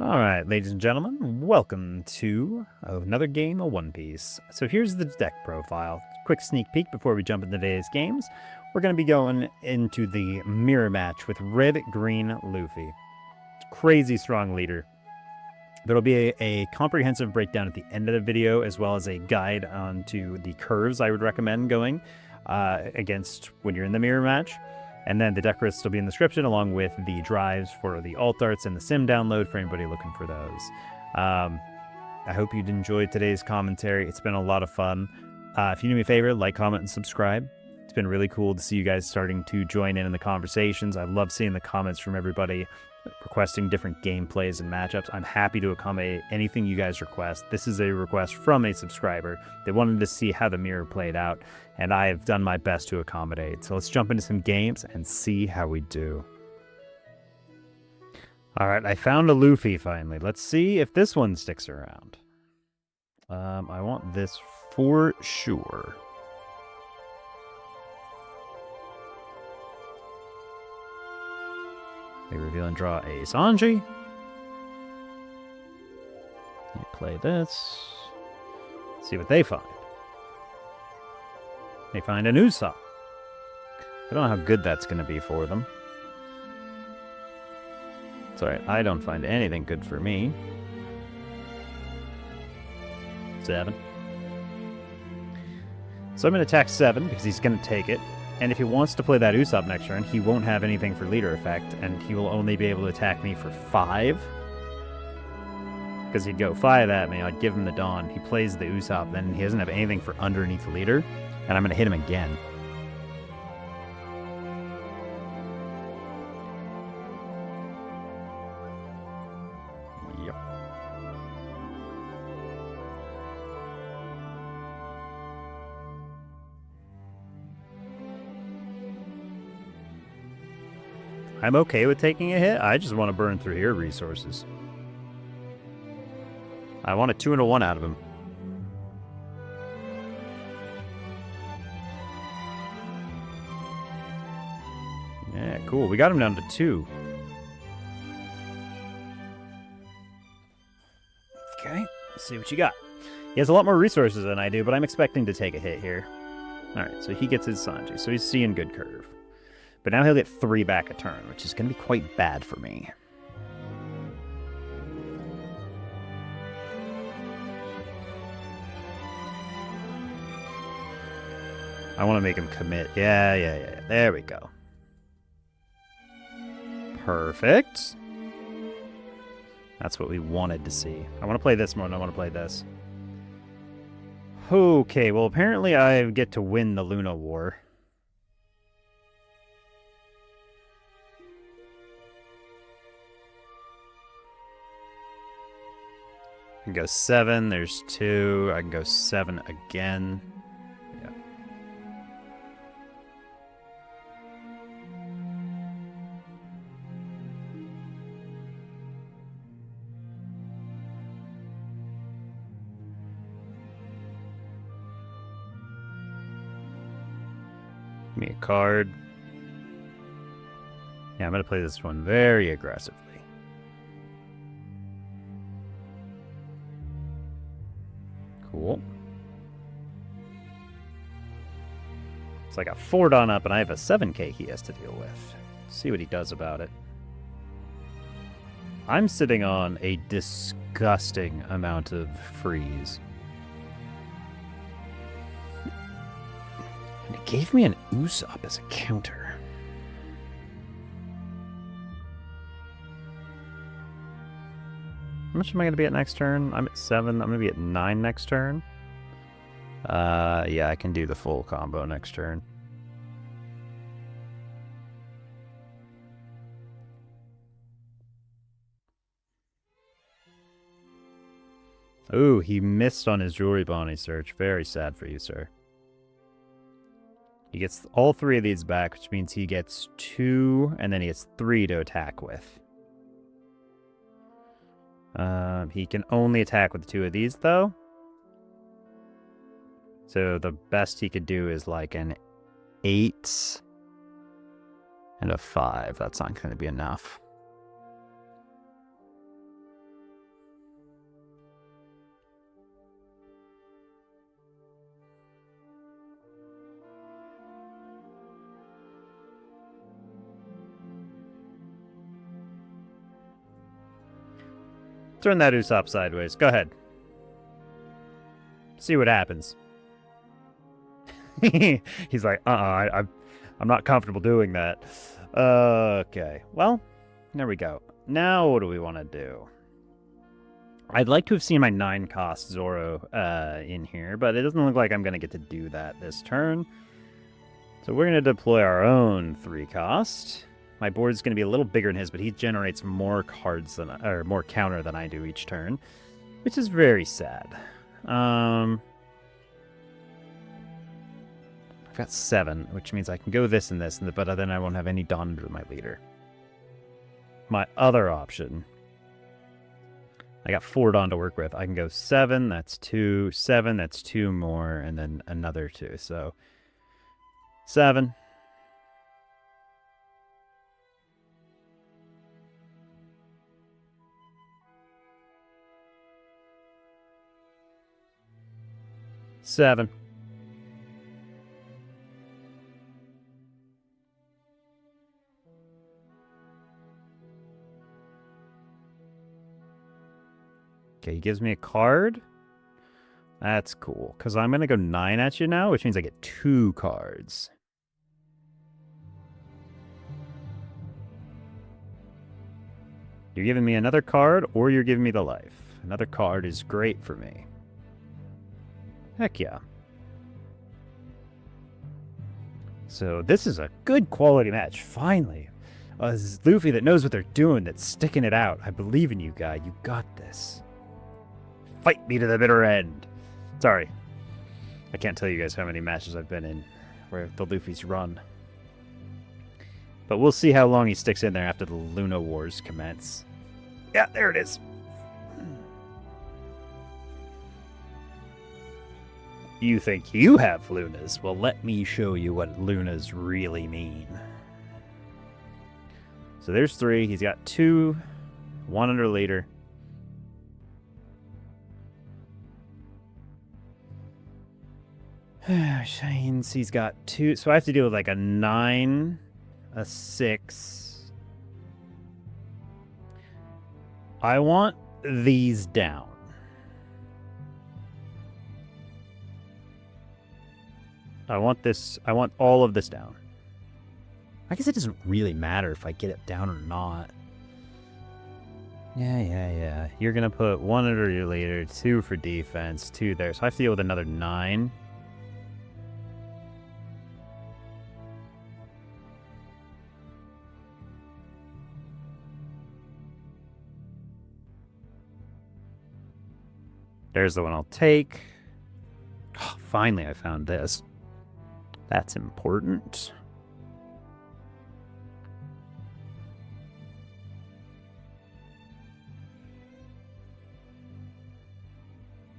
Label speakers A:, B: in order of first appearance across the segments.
A: Alright, ladies and gentlemen, welcome to another game of One Piece. So here's the deck profile. Quick sneak peek before we jump into today's games. We're going to be going into the mirror match with Red, Green, Luffy. Crazy strong leader. There'll be a comprehensive breakdown at the end of the video, as well as a guide onto the curves I would recommend going against when you're in the mirror match. And then the deck lists will be in the description, along with the drives for the alt arts and the sim download for anybody looking for those. I hope you'd enjoyed today's commentary. It's been a lot of fun. If you do me a favor, like, comment, and subscribe. It's been really cool to see you guys starting to join in the conversations. I love seeing the comments from everybody requesting different gameplays and matchups. I'm happy to accommodate anything you guys request. This is a request from a subscriber. They wanted to see how the mirror played out, and I have done my best to accommodate. So let's jump into some games and see how we do. Alright, I found a Luffy finally. Let's see if this one sticks around. I want this for sure. They reveal and draw a Sanji. You play this. See what they find. They find an Usopp. I don't know how good that's going to be for them. It's alright, I don't find anything good for me. 7. So I'm going to attack 7 because he's going to take it. And if he wants to play that Usopp next turn, he won't have anything for leader effect, and he will only be able to attack me for 5. Because he'd go 5 at me, I'd give him the Dawn. He plays the Usopp, then he doesn't have anything for underneath the leader, and I'm going to hit him again. Yep. I'm okay with taking a hit. I just want to burn through hero resources. I want a 2 and a 1 out of him. Yeah, cool. We got him down to 2. Okay, let's see what you got. He has a lot more resources than I do, but I'm expecting to take a hit here. Alright, so he gets his Sanji, so he's seeing good curve. But now he'll get 3 back a turn, which is going to be quite bad for me. I want to make him commit. Yeah. There we go. Perfect. That's what we wanted to see. I want to play this more than I want to play this. Okay, well, apparently I get to win the Luna War. I can go 7, there's 2, I can go 7 again. Yeah. Give me a card. Yeah, I'm going to play this one very aggressively. Cool. It's like a 4 Dawn up, and I have a 7k he has to deal with. Let's see what he does about it. I'm sitting on a disgusting amount of freeze. And it gave me an Usopp as a counter. How much am I going to be at next turn? I'm at 7. I'm going to be at 9 next turn. Yeah, I can do the full combo next turn. Ooh, he missed on his jewelry bounty search. Very sad for you, sir. He gets all 3 of these back, which means he gets 2, and then he gets 3 to attack with. He can only attack with 2 of these, though. So the best he could do is like an 8 and a 5. That's not going to be enough. Turn that Usopp sideways. Go ahead. See what happens. He's like, I'm not comfortable doing that. Okay. Well, there we go. Now what do we want to do? I'd like to have seen my 9-cost Zoro in here, but it doesn't look like I'm going to get to do that this turn. So we're going to deploy our own 3-cost. My board's going to be a little bigger than his, but he generates more cards than, or more counter than I do each turn, which is very sad. I've got 7, which means I can go this and this, but then I won't have any Dawn under my leader. My other option, I got 4 Dawn to work with. I can go 7, that's 2, 7, that's 2 more, and then another 2. So 7. Seven. Okay, he gives me a card. That's cool, because I'm going to go 9 at you now, which means I get 2 cards. You're giving me another card, or you're giving me the life. Another card is great for me. Heck yeah. So this is a good quality match, finally. This is Luffy that knows what they're doing, that's sticking it out. I believe in you, guy. You got this. Fight me to the bitter end. Sorry. I can't tell you guys how many matches I've been in where the Luffy's run. But we'll see how long he sticks in there after the Luna Wars commence. Yeah, there it is. You think you have Lunas? Well, let me show you what Lunas really mean. So there's 3. He's got 2, 1 under leader. Shines, he's got 2. So I have to deal with like a 9, a 6. I want these down. I want this. I want all of this down. I guess it doesn't really matter if I get it down or not. Yeah. You're going to put 1 under your leader, 2 for defense, 2 there. So I have to deal with another 9. There's the one I'll take. Oh, finally, I found this. That's important.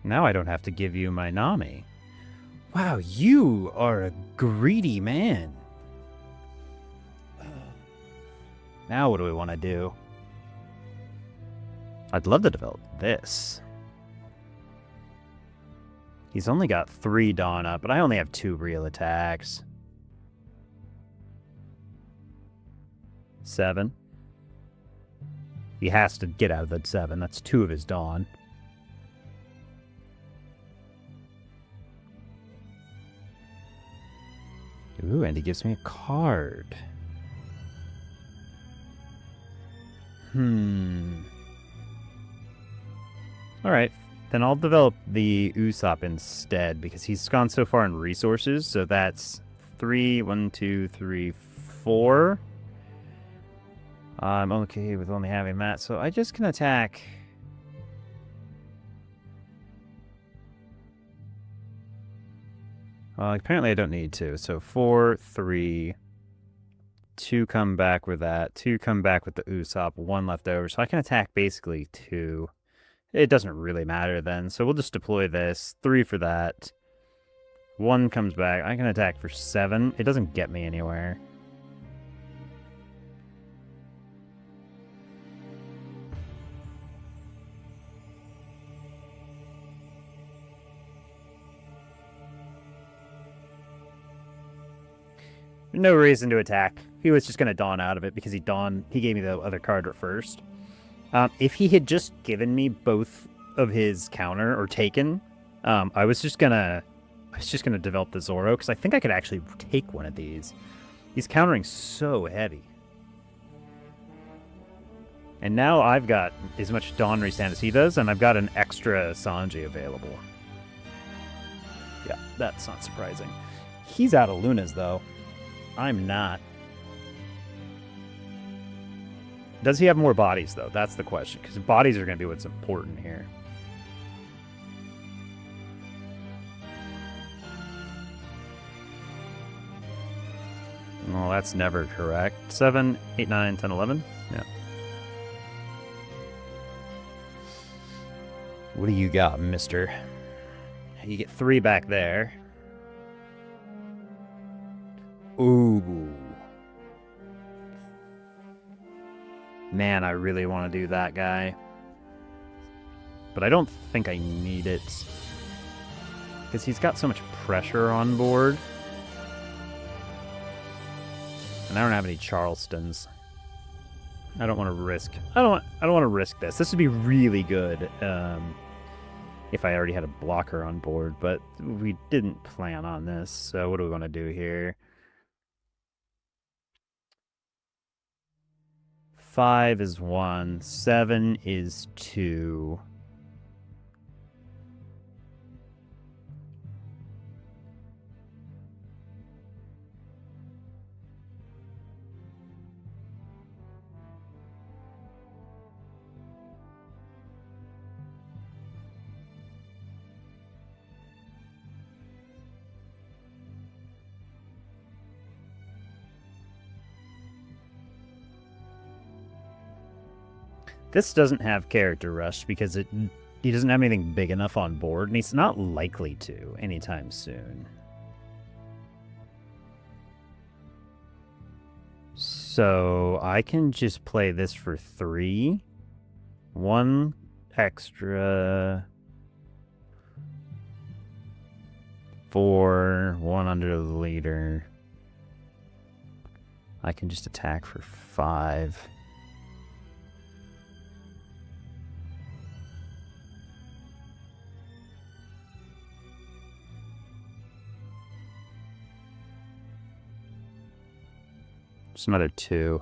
A: Now I don't have to give you my Nami. Wow, you are a greedy man. Now what do we want to do? I'd love to develop this. He's only got 3 Dawn up, but I only have 2 real attacks. 7. He has to get out of that 7. That's 2 of his Dawn. Ooh, and he gives me a card. Alright. Then I'll develop the Usopp instead, because he's gone so far in resources. So that's 3, 1, 2, 3, 4. I'm okay with only having that, so I just can attack. Apparently I don't need to. So 4, 3, 2 come back with that, 2 come back with the Usopp, 1 left over. So I can attack basically 2. It doesn't really matter then, so we'll just deploy this. 3 for that. 1 comes back. I can attack for 7. It doesn't get me anywhere. No reason to attack. He was just going to Dawn out of it because he gave me the other card at first. If he had just given me both of his counter or taken, I was just gonna develop the Zoro because I think I could actually take one of these. He's countering so heavy. And now I've got as much Dawn Restand as he does, and I've got an extra Sanji available. Yeah, that's not surprising. He's out of Lunas, though. I'm not. Does he have more bodies, though? That's the question, because bodies are going to be what's important here. Well, that's never correct. 7, 8, 9, 10, 11? Yeah. What do you got, mister? You get 3 back there. Ooh. Man, I really want to do that guy. But I don't think I need it. Because he's got so much pressure on board. And I don't have any Charlestons. I don't want to risk. I don't want to risk this. This would be really good if I already had a blocker on board, but we didn't plan on this. So what do we want to do here? 5 is 1. 7 is 2. This doesn't have character rush because he doesn't have anything big enough on board, and he's not likely to anytime soon. So I can just play this for 3. 1 extra. 4. 1 under the leader. I can just attack for 5. Just another 2.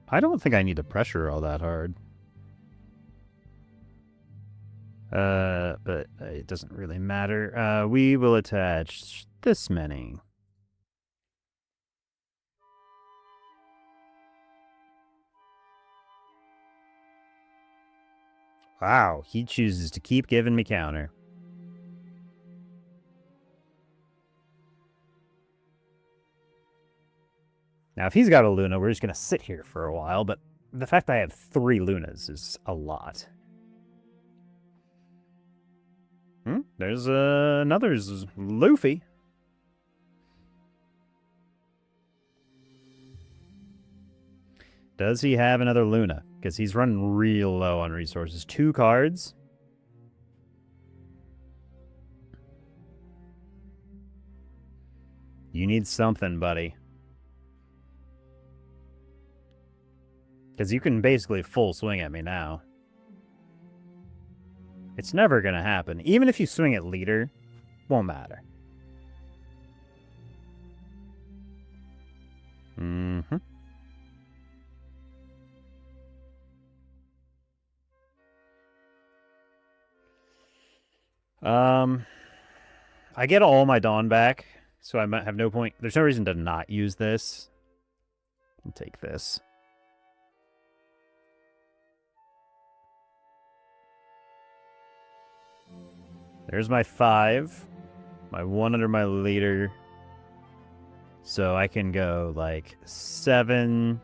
A: I don't think I need to pressure all that hard. But it doesn't really matter. We will attach this many. Wow, he chooses to keep giving me counter. Now, if he's got a Luna, we're just going to sit here for a while, but the fact that I have 3 Lunas is a lot. There's another Luffy. Does he have another Luna? Because he's running real low on resources. 2 cards. You need something, buddy. Because you can basically full swing at me now. It's never going to happen. Even if you swing at leader, won't matter. I get all my Dawn back, so I might have no point. There's no reason to not use this. I'll take this. There's my 5. My 1 under my leader. So I can go like 7.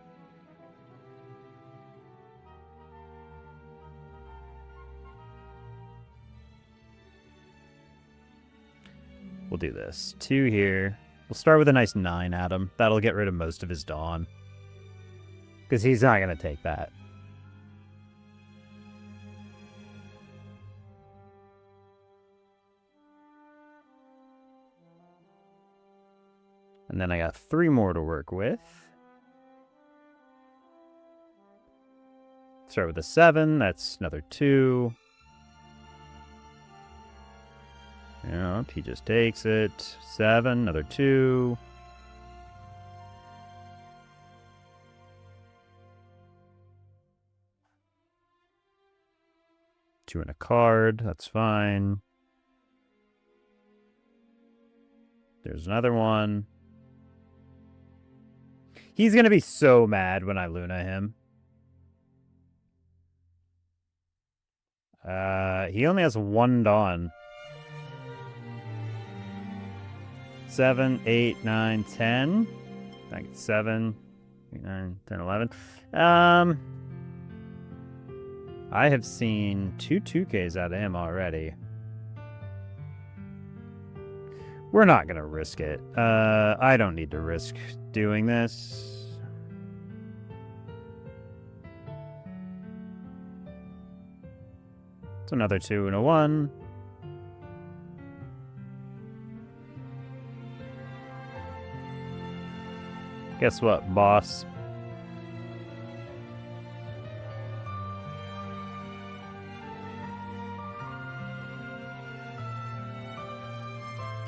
A: We'll do this. 2 here. We'll start with a nice 9 at him. That'll get rid of most of his Dawn. Because he's not going to take that. And then I got 3 more to work with. Start with a 7. That's another 2. Yep, he just takes it. 7, another 2. Two and a card, that's fine. There's another one. He's gonna be so mad when I Luna him. He only has 1 Dawn. 7, 8, 9, 10. I think it's 7, 8, 9, 10, 11. I have seen 2 2Ks out of him already. We're not going to risk it. I don't need to risk doing this. It's another 2 and a 1. Guess what, boss?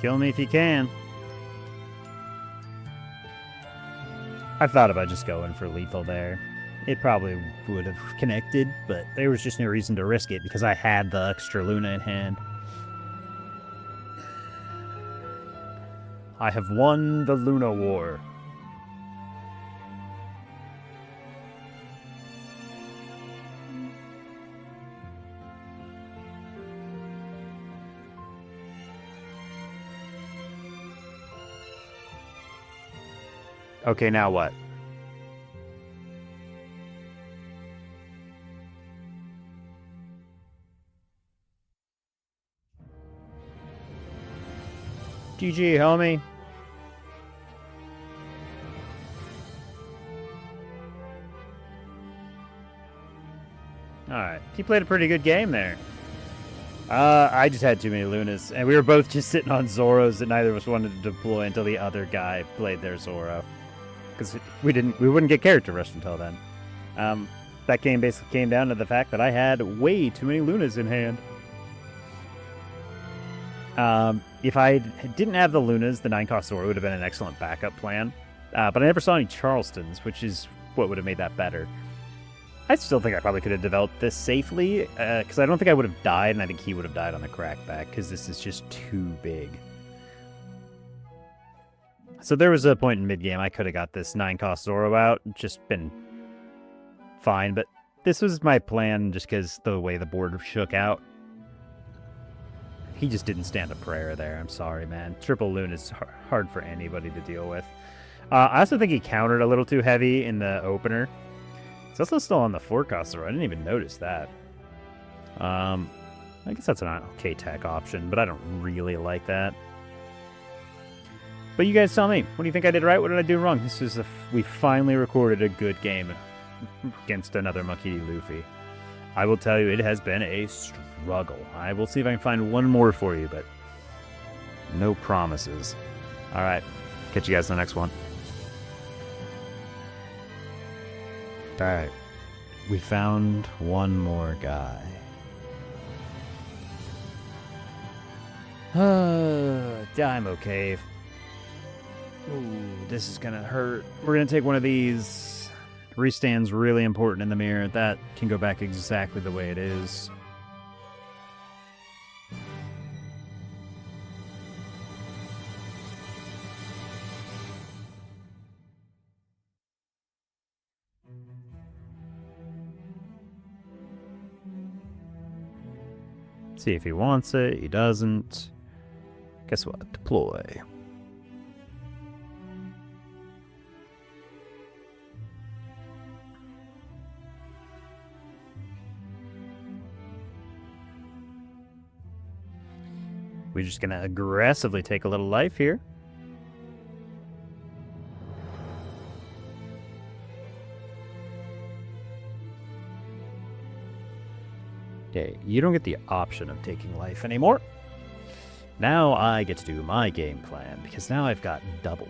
A: Kill me if you can. I thought about just going for lethal there. It probably would have connected, but there was just no reason to risk it because I had the extra Luna in hand. I have won the Luna War. Okay, now what? GG, homie. Alright, he played a pretty good game there. I just had too many Lunas, and we were both just sitting on Zoros that neither of us wanted to deploy until the other guy played their Zoro. Because we wouldn't get character rush until then. That game basically came down to the fact that I had way too many Lunas in hand. If I didn't have the Lunas, the 9-cost Zoro would have been an excellent backup plan. But I never saw any Charlestons, which is what would have made that better. I still think I probably could have developed this safely, because I don't think I would have died, and I think he would have died on the crackback, because this is just too big. So there was a point in mid-game I could have got this 9-cost Zoro out, just been fine, but this was my plan just because the way the board shook out. He just didn't stand a prayer there, I'm sorry, man. Triple Loon is hard for anybody to deal with. I also think he countered a little too heavy in the opener. It's also still on the 4-cost Zoro, I didn't even notice that. I guess that's an okay tech option, but I don't really like that. But you guys tell me, what do you think I did right? What did I do wrong? This is we finally recorded a good game against another Monkey D. Luffy. I will tell you, it has been a struggle. I will see if I can find one more for you, but no promises. All right, catch you guys in the next one. All right, we found one more guy. I'm okay. Ooh, this is gonna hurt. We're gonna take one of these. Restand's really important in the mirror. That can go back exactly the way it is. See if he wants it. He doesn't. Guess what? Deploy. We're just going to aggressively take a little life here. Okay, you don't get the option of taking life anymore. Now I get to do my game plan, because now I've got double.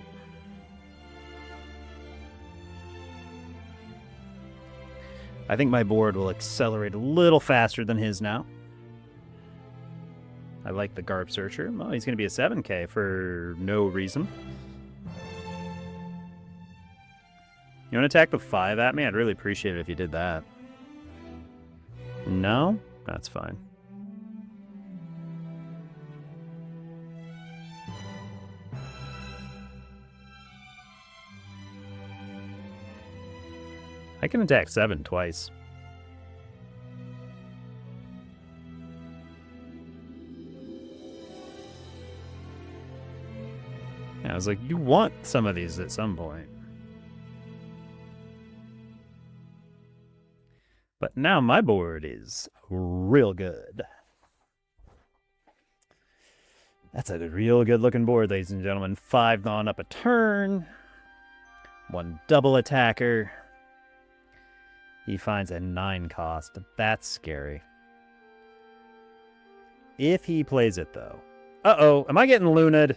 A: I think my board will accelerate a little faster than his now. I like the Garb Searcher. Oh, he's going to be a 7K for no reason. You want to attack the 5 at me? I'd really appreciate it if you did that. No? That's fine. I can attack 7 twice. Yeah, I was like, you want some of these at some point. But now my board is real good. That's a real good looking board, ladies and gentlemen. 5 on up a turn. 1 double attacker. He finds a 9 cost. That's scary. If he plays it, though. Uh-oh, am I getting Luna'd?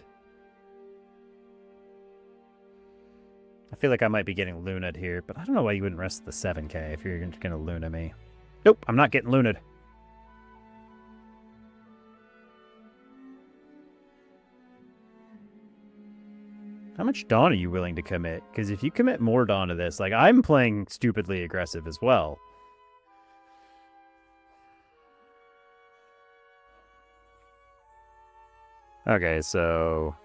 A: I feel like I might be getting Luna'd here, but I don't know why you wouldn't rest the 7K if you're going to Luna me. Nope, I'm not getting Luna'd. How much Dawn are you willing to commit? Because if you commit more Dawn to this, like, I'm playing stupidly aggressive as well. Okay, so...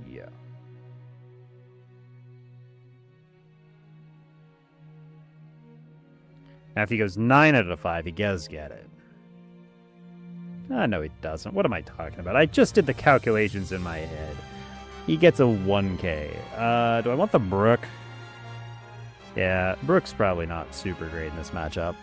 A: yeah. Now, if he goes 9 out of 5, he does get it. No, he doesn't. What am I talking about? I just did the calculations in my head. He gets a 1K. Do I want the Brook? Yeah, Brook's probably not super great in this matchup.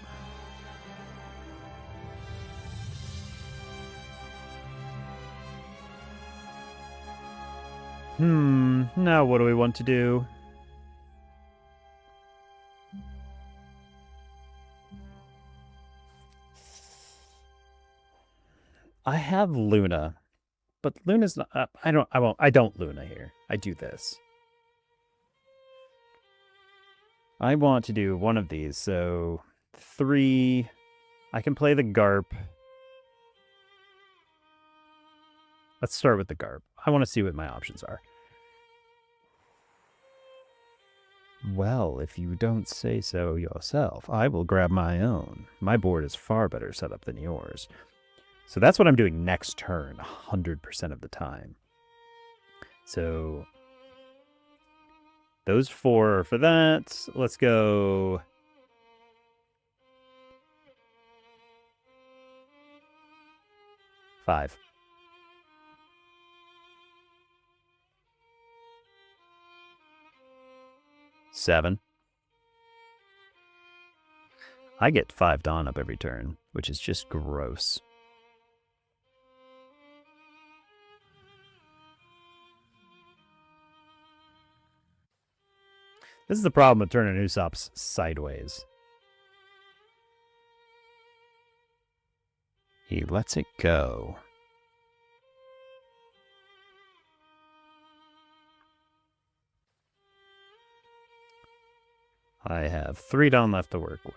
A: Now what do we want to do? I have Luna, but Luna's not. I don't Luna here. I do this. I want to do one of these. So 3. I can play the Garp. Let's start with the Garp. I want to see what my options are. Well, if you don't say so yourself, I will grab my own. My board is far better set up than yours. So that's what I'm doing next turn, 100% of the time. So those 4 are for that. Let's go... $5. $7. I get 5 Dawn up every turn, which is just gross. This is the problem with turning Usopp's sideways. He lets it go. I have 3 Dawn left to work with.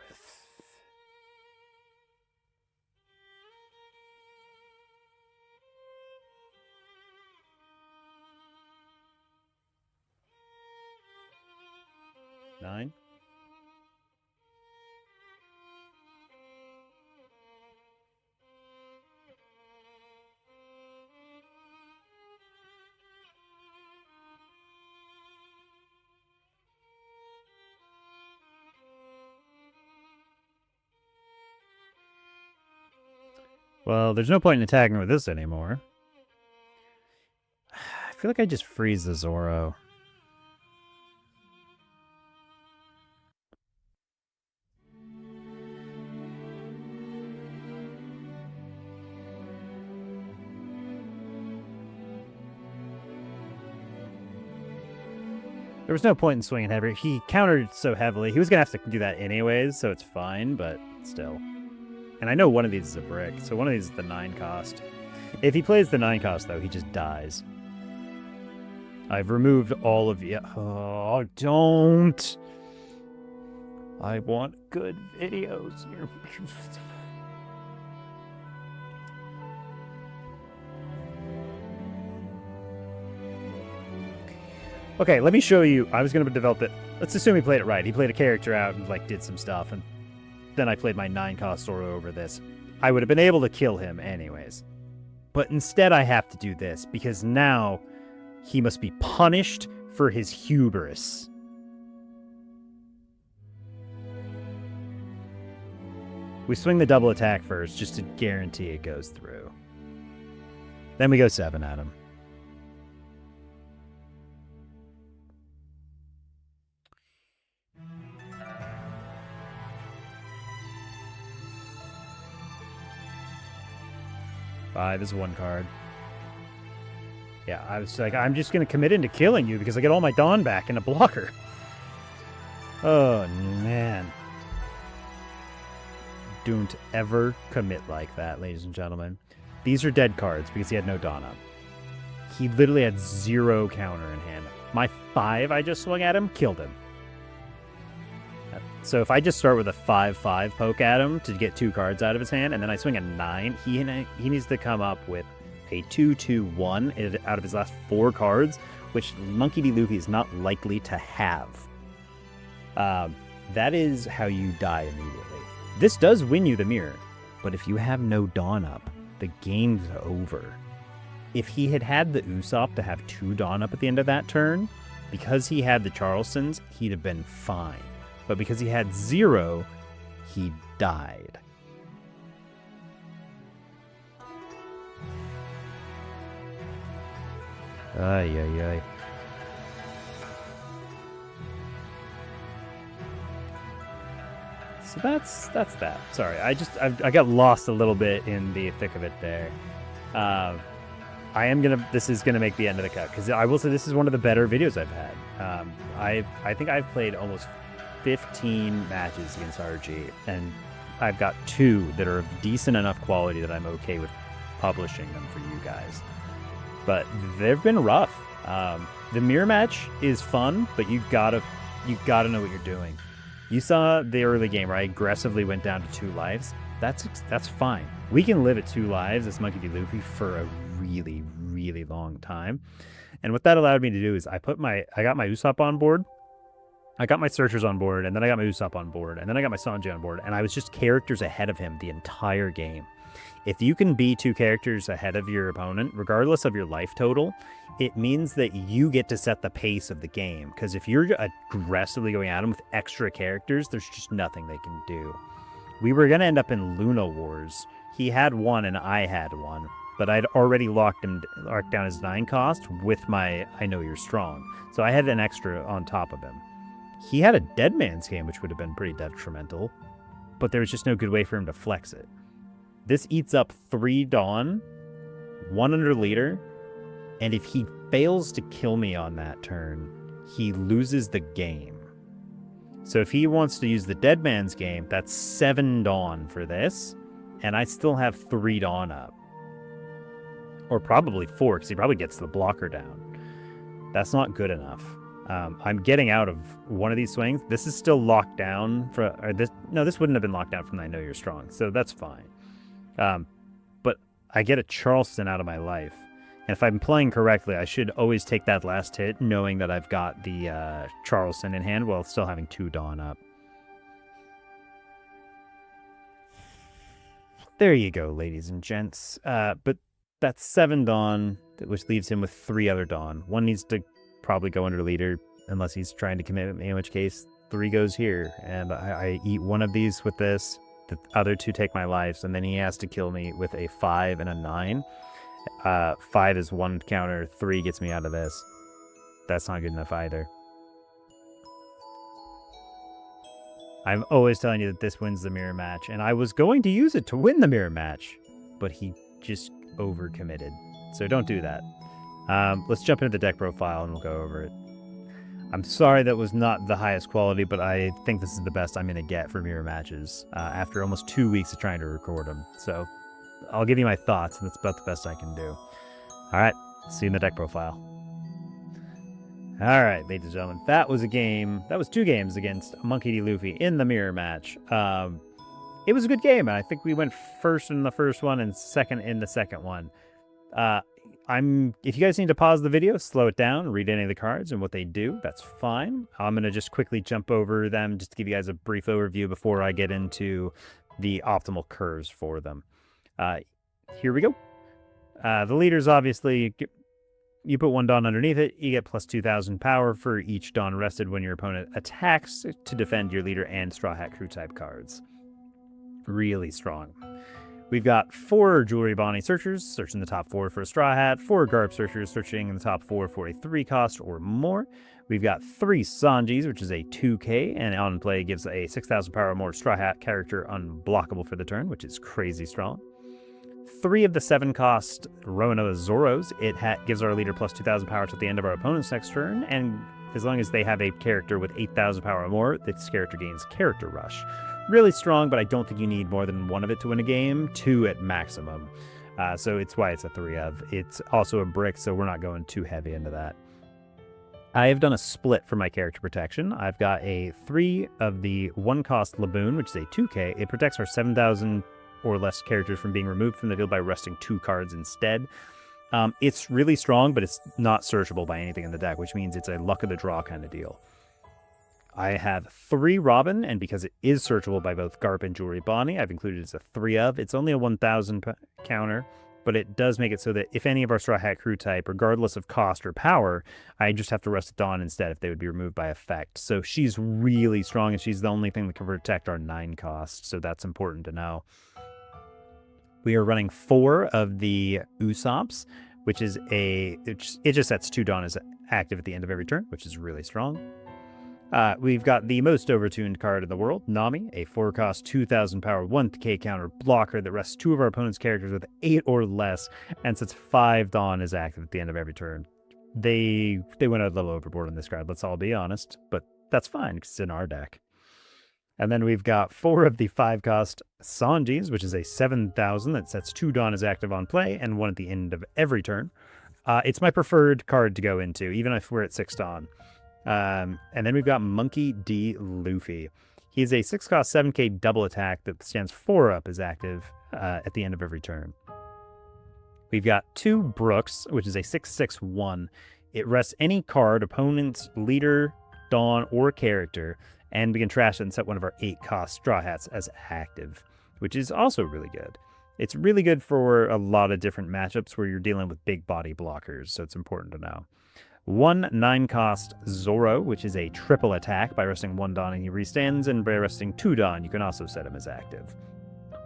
A: $9. Well, there's no point in attacking with this anymore. I feel like I just freeze the Zoro. There was no point in swinging heavy. He countered so heavily. He was going to have to do that anyways, so it's fine, but still. And I know one of these is a brick, so one of these is the 9 cost. If he plays the 9 cost, though, he just dies. I've removed all of you. Oh, don't. I want good videos. Okay, let me show you. I was going to develop it. Let's assume he played it right. He played a character out and like did some stuff, and then I played my 9-cost Zoro over this. I would have been able to kill him anyways. But instead I have to do this, because now he must be punished for his hubris. We swing the double attack first, just to guarantee it goes through. Then we go 7 at him. Five is 1 card. Yeah, I was like, I'm just going to commit into killing you because I get all my Dawn back and a blocker. Oh, man. Don't ever commit like that, ladies and gentlemen. These are dead cards because he had no Dawn up. He literally had 0 counter in hand. My 5 I just swung at him killed him. So if I just start with a 5/5 poke at him to get 2 cards out of his hand, and then I swing a 9, he needs to come up with a 2/2/1 out of his last 4 cards, which Monkey D. Luffy is not likely to have. That is how you die immediately. This does win you the mirror, but if you have no Dawn up, the game's over. If he had had the Usopp to have 2 Dawn up at the end of that turn, because he had the Charlestons, he'd have been fine. But because he had 0, he died. Ay, ay, ay. So that's that. Sorry, I got lost a little bit in the thick of it there. This is gonna make the end of the cut, because I will say this is one of the better videos I've had. I think I've played almost 15 matches against RG, and I've got 2 that are of decent enough quality that I'm okay with publishing them for you guys. But they've been rough. The mirror match is fun, but you gotta know what you're doing. You saw the early game where I aggressively went down to 2 lives. That's fine. We can live at 2 lives as Monkey D. Luffy for a really, really long time. And what that allowed me to do is I got my Usopp on board, I got my Searchers on board, and then I got my Usopp on board, and then I got my Sanji on board, and I was just characters ahead of him the entire game. If you can be 2 characters ahead of your opponent, regardless of your life total, it means that you get to set the pace of the game. Because if you're aggressively going at him with extra characters, there's just nothing they can do. We were going to end up in Luna Wars. He had 1 and I had 1, but I'd already locked down his 9 cost with my I Know You're Strong. So I had an extra on top of him. He had a Dead Man's Game, which would have been pretty detrimental, but there was just no good way for him to flex it. This eats up 3 Dawn, 1 under leader, and if he fails to kill me on that turn, he loses the game. So if he wants to use the Dead Man's Game, that's 7 Dawn for this, and I still have 3 Dawn up. Or probably 4, because he probably gets the blocker down. That's not good enough. I'm getting out of one of these swings. This is still locked down this wouldn't have been locked down from I Know You're Strong, so that's fine. But I get a Charleston out of my life, and if I'm playing correctly, I should always take that last hit, knowing that I've got the Charleston in hand while still having 2 Dawn up. There you go, ladies and gents. But that's 7 Dawn, which leaves him with 3 other Dawn. 1 needs to probably go under leader unless he's trying to commit me, in which case 3 goes here, and I eat 1 of these with this, the other 2 take my lives, and then he has to kill me with a 5 and a 9. 5 is 1 counter, 3 gets me out of this. That's not good enough either. I'm always telling you that this wins the mirror match, and I was going to use it to win the mirror match, but he just overcommitted. So don't do that. Let's jump into the deck profile and we'll go over it. I'm sorry that was not the highest quality, but I think this is the best I'm going to get for mirror matches after almost 2 weeks of trying to record them. So I'll give you my thoughts, and that's about the best I can do. All right, see you in the deck profile. All right, ladies and gentlemen, that was a game. That was 2 games against Monkey D. Luffy in the mirror match. It was a good game. I think we went first in the first one and second in the second one. If you guys need to pause the video, slow it down, read any of the cards and what they do, that's fine. I'm going to just quickly jump over them just to give you guys a brief overview before I get into the optimal curves for them. Here we go. The leaders, obviously, you put 1 Dawn underneath it, you get plus 2,000 power for each Dawn rested when your opponent attacks to defend your leader and Straw Hat Crew type cards. Really strong. We've got 4 Jewelry Bonnie Searchers, searching the top 4 for a Straw Hat, 4 Garb Searchers, searching in the top 4 for a 3 cost or more. We've got 3 Sanjis, which is a 2k, and on play gives a 6,000 power or more Straw Hat character unblockable for the turn, which is crazy strong. 3 of the 7 cost Roanoa Zoros. It gives our leader plus 2,000 power to the end of our opponent's next turn, and as long as they have a character with 8,000 power or more, this character gains Character Rush. Really strong, but I don't think you need more than 1 of it to win a game, 2 at maximum. So it's why it's a 3 of. It's also a brick, so we're not going too heavy into that. I have done a split for my character protection. I've got a 3 of the 1 cost Laboon, which is a 2k. It protects our 7,000 or less characters from being removed from the field by resting 2 cards instead. It's really strong, but it's not searchable by anything in the deck, which means it's a luck of the draw kind of deal. I have 3 Robin, and because it is searchable by both Garp and Jewelry Bonnie, I've included it as a 3 of. It's only a 1,000 counter, but it does make it so that if any of our Straw Hat Crew type, regardless of cost or power, I just have to rest Dawn instead if they would be removed by effect. So she's really strong, and she's the only thing that can protect our 9 cost, so that's important to know. We are running 4 of the Usops, which is it just sets 2 Dawn as active at the end of every turn, which is really strong. We've got the most overtuned card in the world, Nami, a 4-cost, 2,000 power, 1k counter blocker that rests 2 of our opponent's characters with 8 or less and sets 5 Dawn as active at the end of every turn. They went a little overboard on this card, let's all be honest, but that's fine because it's in our deck. And then we've got 4 of the 5-cost Sanjis, which is a 7,000 that sets 2 Dawn as active on play and 1 at the end of every turn. It's my preferred card to go into, even if we're at 6 Dawn. And then we've got Monkey D. Luffy. He's a 6-cost 7k double attack that stands 4 up as active at the end of every turn. We've got 2 Brooks, which is a 6/6/1. It rests any card, opponent's leader, Dawn, or character, and we can trash it and set 1 of our 8-cost Straw Hats as active, which is also really good. It's really good for a lot of different matchups where you're dealing with big body blockers, so it's important to know. 1 9-cost Zoro, which is a triple attack. By resting 1 Dawn and he restands, and by resting 2 Dawn, you can also set him as active.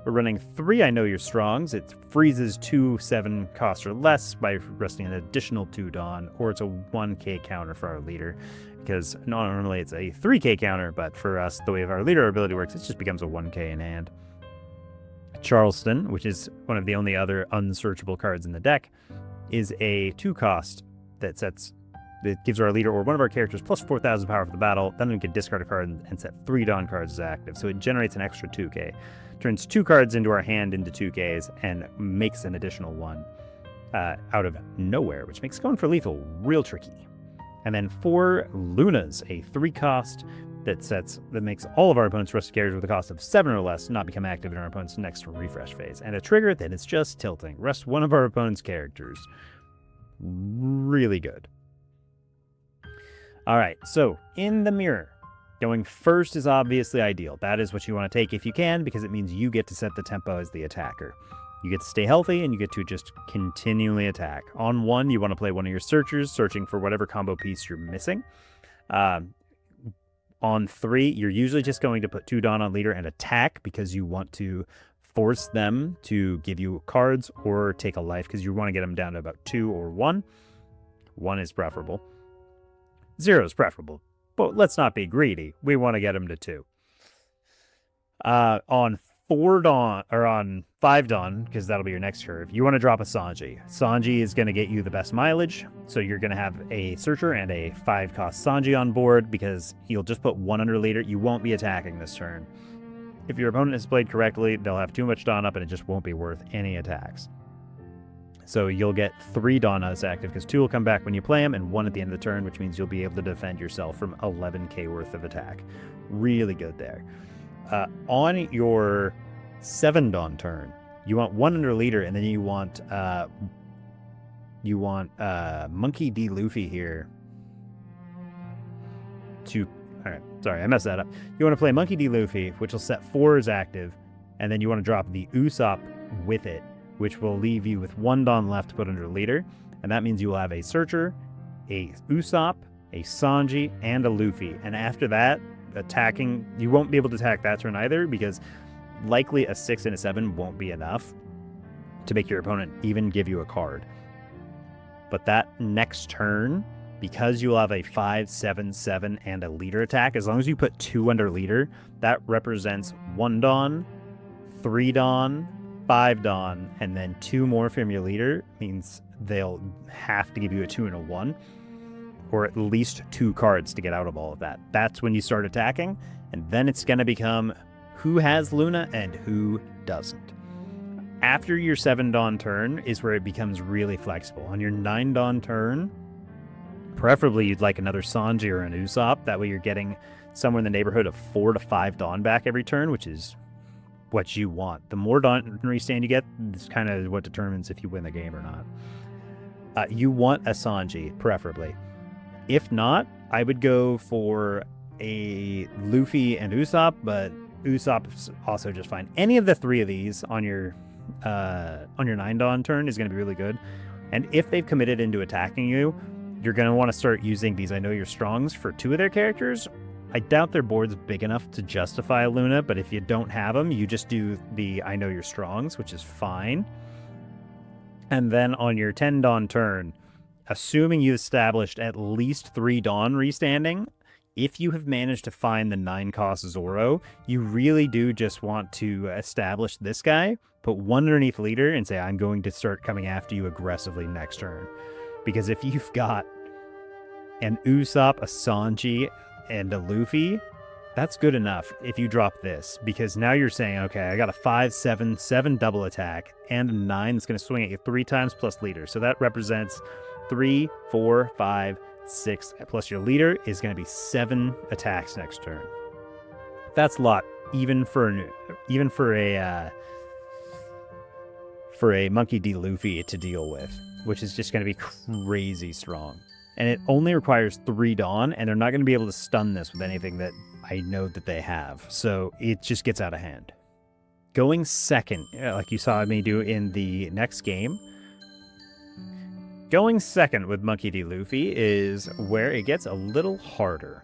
A: We're running 3 I Know You're Strongs. It freezes 2 7-cost or less by resting an additional 2 Dawn, or it's a 1k counter for our leader, because normally it's a 3k counter, but for us, the way our leader ability works, it just becomes a 1k in hand. Charleston, which is one of the only other unsearchable cards in the deck, is a 2-cost that gives our leader or one of our characters plus 4,000 power for the battle. Then we can discard a card and set 3 Dawn cards as active. So it generates an extra 2k. Turns 2 cards into our hand into 2ks and makes an additional 1 out of nowhere, which makes going for lethal real tricky. And then 4 Lunas, a 3-cost that makes all of our opponent's rested characters with a cost of 7 or less not become active in our opponent's next refresh phase. And a trigger that is just tilting. Rest 1 of our opponent's characters. Really good. All right, so in the mirror, going first is obviously ideal. That is what you want to take if you can, because it means you get to set the tempo as the attacker. You get to stay healthy, and you get to just continually attack. On 1, you want to play one of your searchers, searching for whatever combo piece you're missing. On 3, you're usually just going to put 2 Dawn on leader and attack, because you want to force them to give you cards or take a life, because you want to get them down to about 2 or 1. 1 is preferable. 0 is preferable, but let's not be greedy. We want to get them to 2. On 4 Dawn, or on 5 Dawn, because that'll be your next curve, you want to drop a Sanji. Sanji is going to get you the best mileage, so you're going to have a Searcher and a 5-cost Sanji on board, because you'll just put 1 under leader. You won't be attacking this turn. If your opponent has played correctly, they'll have too much Dawn up, and it just won't be worth any attacks. So you'll get 3 Dawn as active, because 2 will come back when you play them, and 1 at the end of the turn, which means you'll be able to defend yourself from 11k worth of attack. Really good there. On your 7 Dawn turn, you want 1 under leader, and then you want Monkey D. Luffy here to... Alright, sorry, I messed that up. You want to play Monkey D. Luffy, which will set 4 as active, and then you want to drop the Usopp with it, which will leave you with 1 Dawn left to put under leader, and that means you will have a Searcher, a Usopp, a Sanji, and a Luffy. And after that, attacking, you won't be able to attack that turn either, because likely a 6 and a 7 won't be enough to make your opponent even give you a card. But that next turn, because you'll have a 5, 7, 7, and a leader attack, as long as you put 2 under leader, that represents 1 Dawn, 3 Dawn, 5 Dawn, and then 2 more from your leader. Means they'll have to give you a 2 and a 1, or at least 2 cards to get out of all of that. That's when you start attacking, and then it's going to become who has Luna and who doesn't. After your 7 Dawn turn is where it becomes really flexible. On your 9 Dawn turn, preferably you'd like another Sanji or an Usopp. That way you're getting somewhere in the neighborhood of 4 to 5 Dawn back every turn, which is what you want. The more Dawn restand you get is kind of what determines if you win the game or not. You want a Sanji, preferably. If not, I would go for a Luffy and Usopp, but Usopp's also just fine. Any of the 3 of these on your 9 Dawn turn is going to be really good. And if they've committed into attacking you, you're going to want to start using these I Know Your Strongs for 2 of their characters. I doubt their board's big enough to justify Luna, but if you don't have them, you just do the I Know Your Strongs, which is fine. And then on your 10 Dawn turn, assuming you established at least 3 Dawn restanding, if you have managed to find the 9-cost Zoro, you really do just want to establish this guy, put 1 underneath leader, and say, I'm going to start coming after you aggressively next turn. Because if you've got an Usopp, a Sanji, and a Luffy, that's good enough if you drop this. Because now you're saying, okay, I got a 5, 7, 7 double attack, and a 9 that's going to swing at you 3 times plus leader. So that represents 3, 4, 5, 6, plus your leader is going to be 7 attacks next turn. That's a lot, even for a Monkey D. Luffy to deal with, which is just going to be crazy strong. And it only requires 3 Dawn, and they're not going to be able to stun this with anything that I know that they have. So it just gets out of hand. Going second, like you saw me do in the next game, going second with Monkey D. Luffy is where it gets a little harder.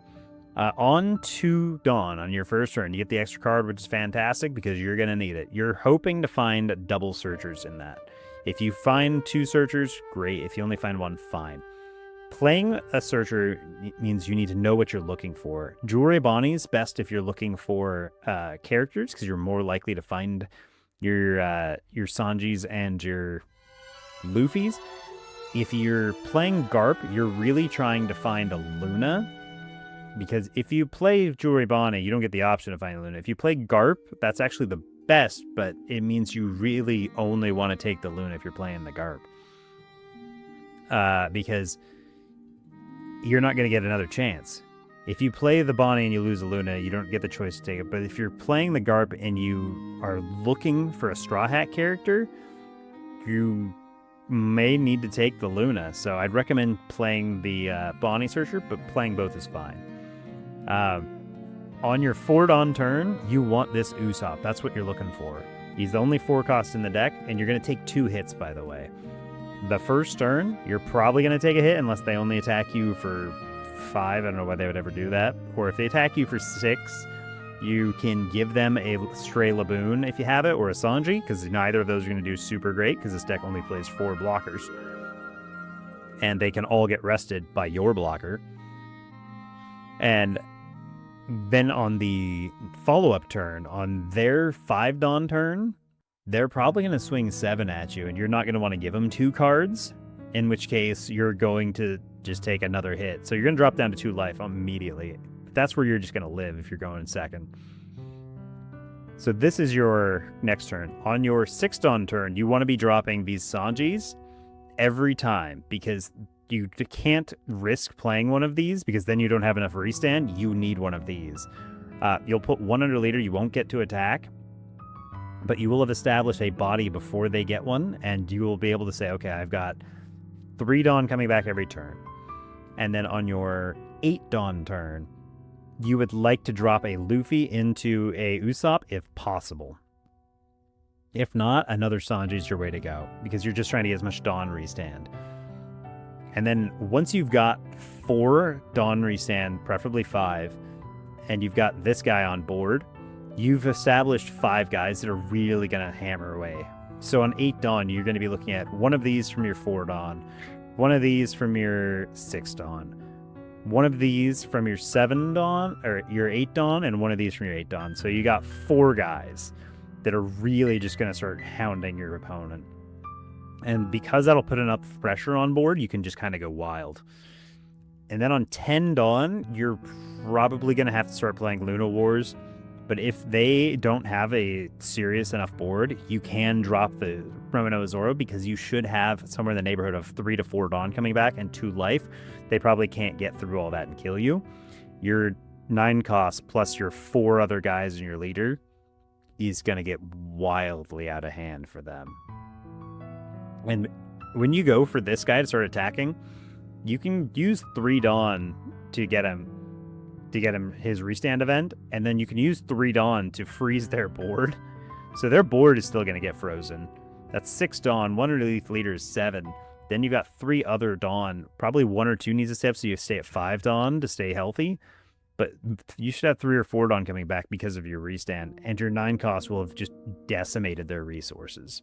A: On 2 Dawn, on your first turn, you get the extra card, which is fantastic because you're going to need it. You're hoping to find double searchers in that. If you find 2 searchers, great. If you only find 1, fine. Playing a searcher means you need to know what you're looking for. Jewelry Bonnie is best if you're looking for characters, because you're more likely to find your Sanjis and your Luffys. If you're playing Garp, you're really trying to find a Luna, because if you play Jewelry Bonnie, you don't get the option of finding Luna. If you play Garp, that's actually the best, but it means you really only want to take the Luna if you're playing the Garp. Because you're not going to get another chance. If you play the Bonnie and you lose a Luna, you don't get the choice to take it. But if you're playing the Garp and you are looking for a Straw Hat character, you may need to take the Luna. So I'd recommend playing the Bonnie Searcher, but playing both is fine. On your 4 Dawn turn, you want this Usopp. That's what you're looking for. He's the only 4 cost in the deck, and you're going to take 2 hits, by the way. The first turn, you're probably going to take a hit unless they only attack you for 5. I don't know why they would ever do that. Or if they attack you for 6, you can give them a Stray Laboon if you have it, or a Sanji, because neither of those are going to do super great, because this deck only plays 4 blockers. And they can all get rested by your blocker. And then on the follow-up turn, on their 5 Dawn turn, they're probably going to swing 7 at you, and you're not going to want to give them 2 cards, in which case you're going to just take another hit. So you're going to drop down to 2 life immediately. That's where you're just going to live if you're going in second. So this is your next turn. On your 6th Dawn turn, you want to be dropping these Sanjis, every time, because you can't risk playing one of these because then you don't have enough restand. You need one of these. You'll put one under leader. You won't get to attack, but you will have established a body before they get one, and you will be able to say, okay, I've got 3 Dawn coming back every turn. And then on your 8 Dawn turn, you would like to drop a Luffy into a Usopp if possible. If not, another Sanji is your way to go, because you're just trying to get as much Dawn restand. And then once you've got 4 Dawn restand, preferably 5, and you've got this guy on board, you've established 5 guys that are really going to hammer away. So on 8 Dawn, you're going to be looking at one of these from your 4 Dawn, one of these from your 6 Dawn, one of these from your 7 Dawn, or your 8 Dawn, and one of these from your 8 Dawn. So you got 4 guys that are really just going to start hounding your opponent. And because that'll put enough pressure on board, you can just kind of go wild. And then on 10 Dawn, you're probably going to have to start playing Luna Wars. But if they don't have a serious enough board, you can drop the Romano Zoro, because you should have somewhere in the neighborhood of 3 to 4 Dawn coming back and 2 life. They probably can't get through all that and kill you. Your 9 cost plus your 4 other guys and your leader is going to get wildly out of hand for them. And when you go for this guy to start attacking, you can use 3 Dawn to get him his restand event, and then you can use 3 Dawn to freeze their board. So their board is still going to get frozen. That's 6 Dawn, 1 underneath leader is 7. Then you've got 3 other Dawn. Probably 1 or 2 needs to stay up, so you stay at 5 Dawn to stay healthy. But you should have 3 or 4 Dawn coming back because of your restand, and your 9 cost will have just decimated their resources.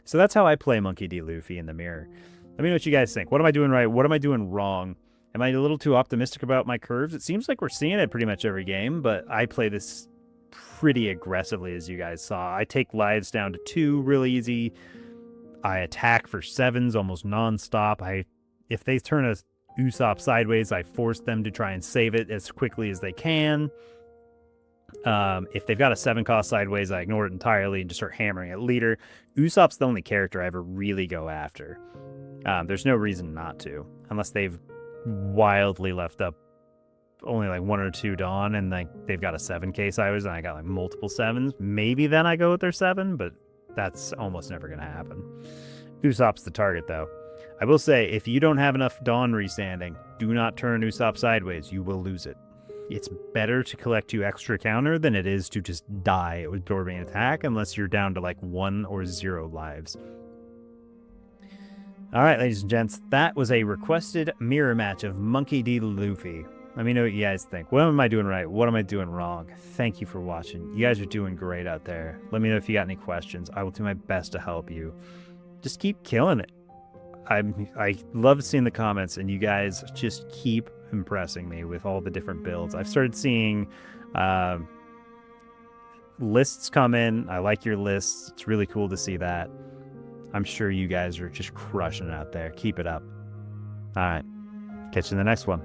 A: So that's how I play Monkey D. Luffy in the mirror. Let me know what you guys think. What am I doing right? What am I doing wrong? Am I a little too optimistic about my curves? It seems like we're seeing it pretty much every game, but I play this pretty aggressively, as you guys saw. I take lives down to 2 really easy. I attack for 7s almost nonstop. If they turn a Usopp sideways, I force them to try and save it as quickly as they can. If they've got a 7 cost sideways, I ignore it entirely and just start hammering at leader. Usopp's the only character I ever really go after. There's no reason not to, unless they've wildly left up only like 1 or 2 Dawn, and like they've got a 7k sideways and I got like multiple 7s. Maybe then I go with their 7, but that's almost never gonna happen. Usopp's the target though. I will say, if you don't have enough Dawn restanding, do not turn Usopp sideways. You will lose it. It's better to collect 2 extra counter than it is to just die absorbing an attack, unless you're down to like 1 or 0 lives. All right, ladies and gents, that was a requested mirror match of Monkey D. Luffy. Let me know what you guys think. What am I doing right? What am I doing wrong? Thank you for watching. You guys are doing great out there. Let me know if you got any questions. I will do my best to help you. Just keep killing it. I love seeing the comments, and you guys just keep impressing me with all the different builds. I've started seeing lists come in. I like your lists. It's really cool to see that. I'm sure you guys are just crushing it out there. Keep it up. All right. Catch you in the next one.